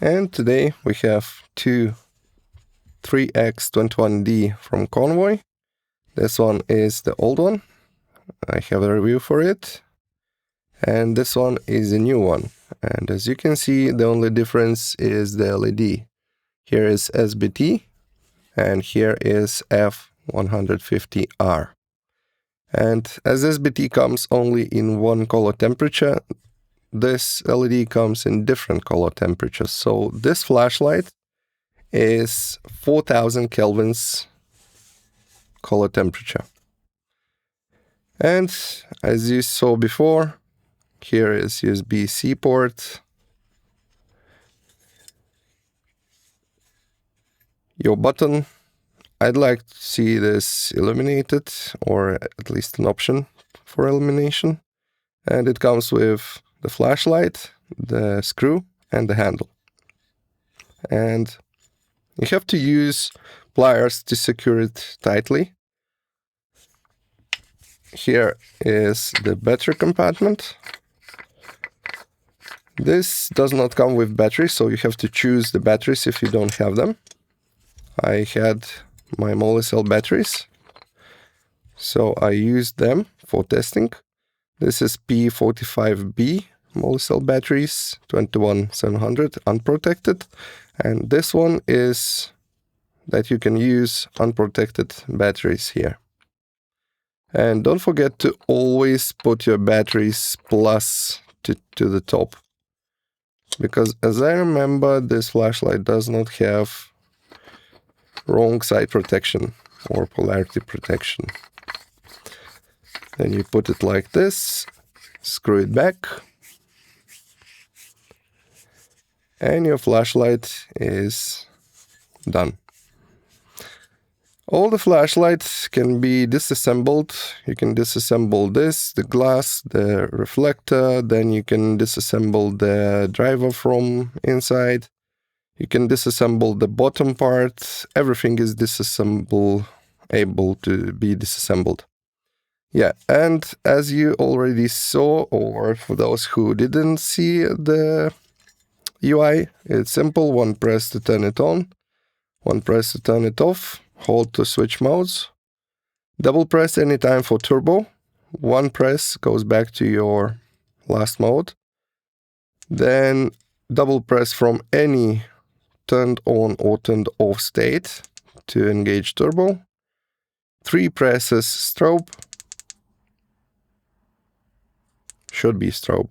And today we have two 3x21D from Convoy. This one is the old one. I have a review for it. And this one is a new one. And as you can see, the only difference is the LED. Here is SBT and here is F150R. And as SBT comes only in one color temperature, this LED comes in different color temperatures. So this flashlight is 4000 kelvins color temperature. And as you saw before, here is USB-C port, your button. I'd like to see this illuminated, or at least an option for illumination. And it comes with the flashlight, the screw, and the handle. And you have to use pliers to secure it tightly. Here is the battery compartment. This does not come with batteries, so you have to choose the batteries if you don't have them. I had my MOLY batteries, so I used them for testing. This is P45B MOLY batteries, 21700 unprotected, and this one is that you can use unprotected batteries here. And don't forget to always put your batteries plus to the top, because as I remember, this flashlight does not have wrong side protection or polarity protection. Then you put it like this, screw it back, and your flashlight is done. All the flashlights can be disassembled. You can disassemble this, the glass, the reflector, then you can disassemble the driver from inside. You can disassemble the bottom part. Everything is able to be disassembled. Yeah, and as you already saw, or for those who didn't see the UI, it's simple. One press to turn it on, one press to turn it off, hold to switch modes, double press anytime for turbo, one press goes back to your last mode, then double press from any turned on or turned off state to engage turbo, 3 presses strobe, should be strobe.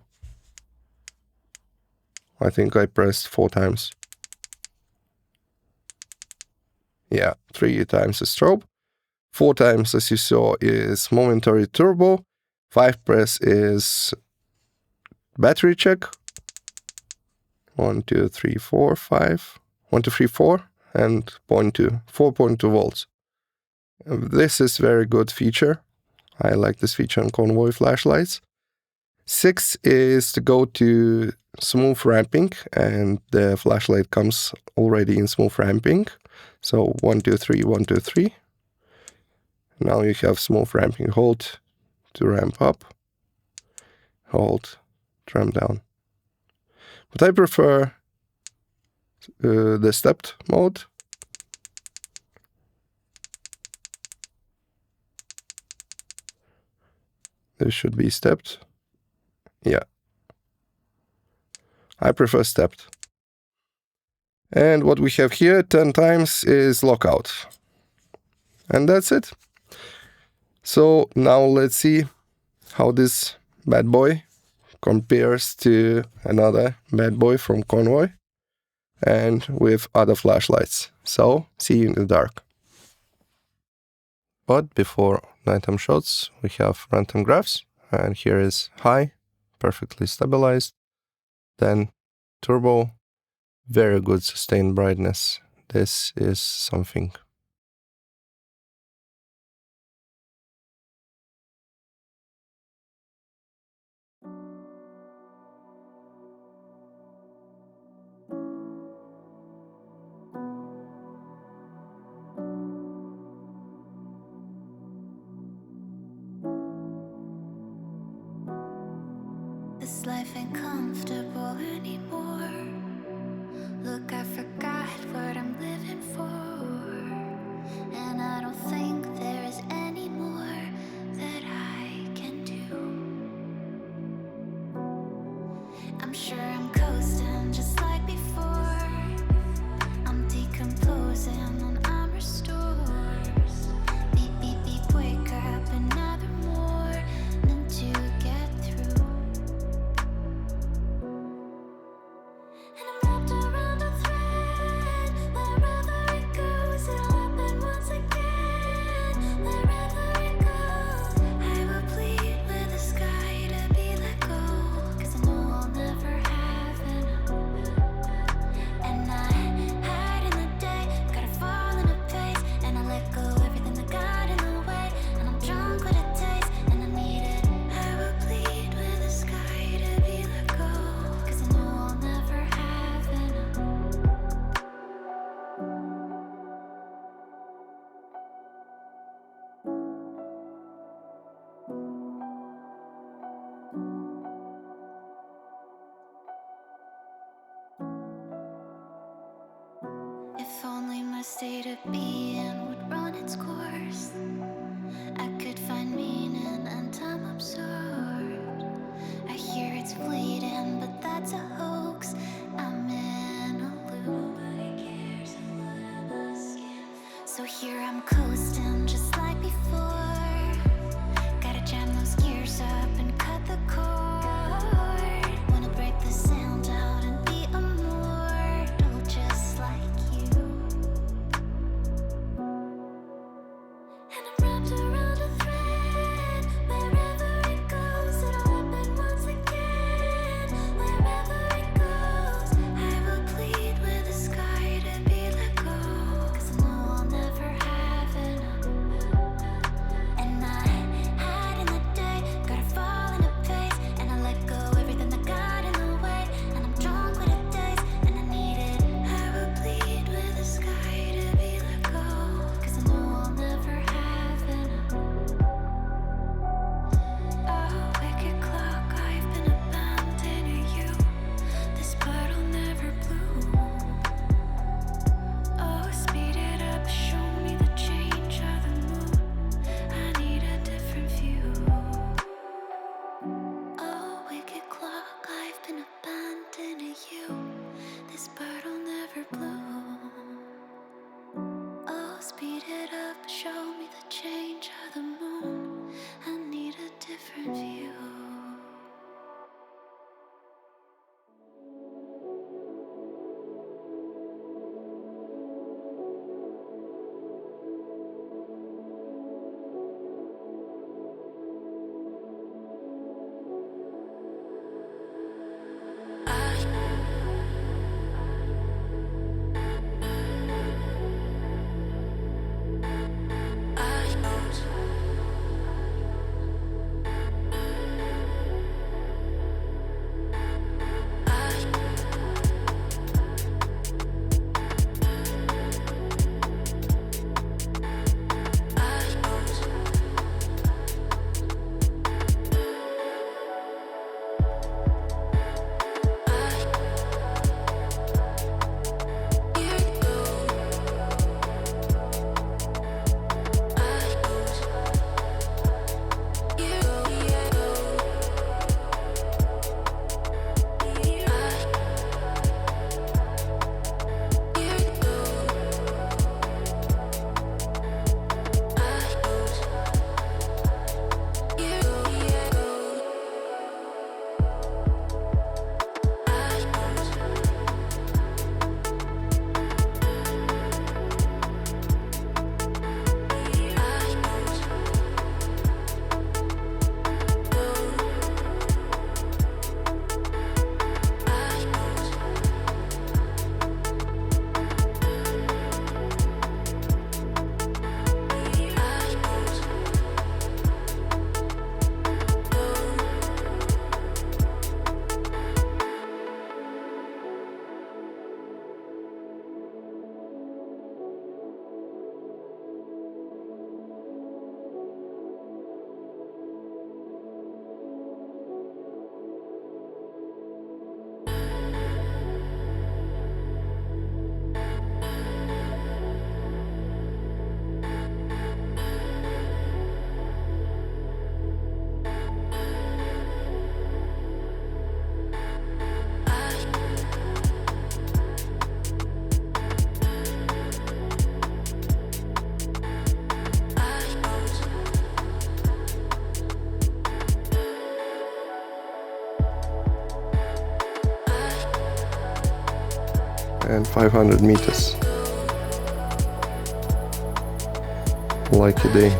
I think I pressed 4 times. Yeah, 3 times the strobe. 4 times, as you saw, is momentary turbo. 5 press is battery check. 1, 2, 3, 4, 5. 1, 2, 3, 4, and 0.2, 4.2 volts. This is very good feature. I like this feature on Convoy flashlights. 6 is to go to smooth ramping, and the flashlight comes already in smooth ramping. So 1, 2, 3, 1, 2, 3. Now you have smooth ramping. Hold to ramp up, hold to ramp down. But I prefer the stepped mode. This should be stepped. Yeah. I prefer stepped. And what we have here 10 times is lockout. And that's it. So now let's see how this bad boy compares to another bad boy from Convoy and with other flashlights. So see you in the dark. But before nighttime shots, we have runtime graphs, and here is high, perfectly stabilized, then turbo, very good sustained brightness. This is something. This life ain't comfortable anymore. state of being would run its course. I could find meaning and time absorbed. I hear it's fleeting, but that's a hoax. I'm in a loop. Nobody cares what I'm asking. So here I'm coasting just like before. Gotta jam those gears up and cut the cord. Wanna break the sound out and be immortal just like you. And I'm wrapped around a thread. Wherever it goes, it'll happen once again. Wherever it goes, I will plead with the sky to be let go. 'Cause I know I'll never have enough. And I hide in the day, gotta fall into pace. And I let go everything that got in the way. And I'm drunk with the days, and I need it. I will plead with the sky to be let go. 'Cause I know I'll never have enough. Oh, wicked clock, I've been abandoning you. This bottle never blew. Oh, speed it up, show me the change of the moon. I need a different view. Oh, wicked clock, I've been abandoning you. This bottle never blew. Oh, speed it up, show me the change of the moon. I need a different view. And 500 meters. Lucky day.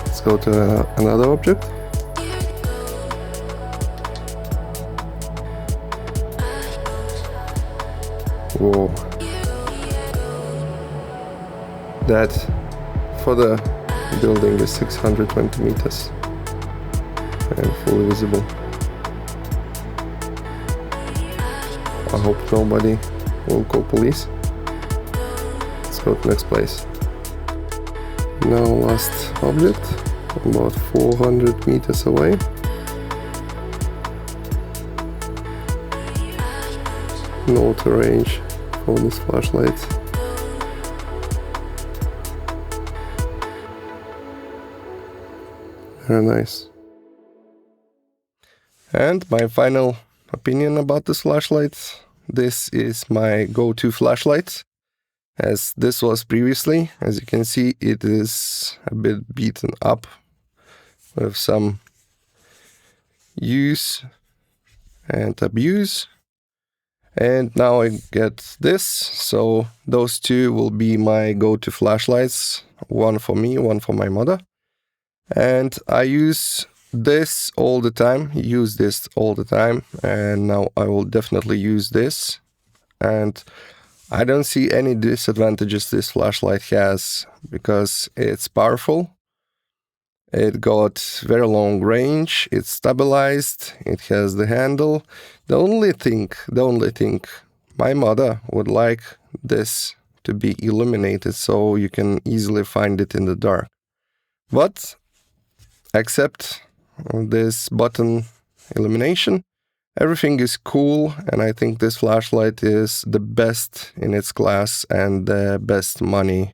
Let's go to another object. Whoa. That for the building is 620 meters and fully visible. I hope nobody will call police. Let's go to next place. Now last object, about 400 meters away. note range for this flashlight. Very nice. And my final opinion about this flashlight. This is my go-to flashlight, as this was previously. As you can see, it is a bit beaten up with some use and abuse. And now I get this, so those two will be my go-to flashlights, one for me, one for my mother. And I use this all the time, and now I will definitely use this. And I don't see any disadvantages this flashlight has, because it's powerful. It got very long range, it's stabilized, it has the handle. The only thing, my mother would like this to be illuminated so you can easily find it in the dark. But except this button illumination, everything is cool, and I think this flashlight is the best in its class and the best money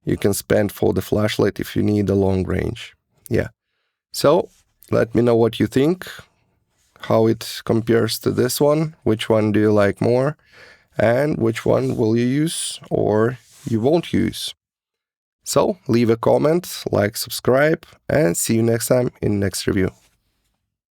you can spend for the flashlight if you need a long range. Yeah. So let me know what you think, how it compares to this one, which one do you like more, and which one will you use or you won't use. So leave a comment, like, subscribe, and see you next time in next review.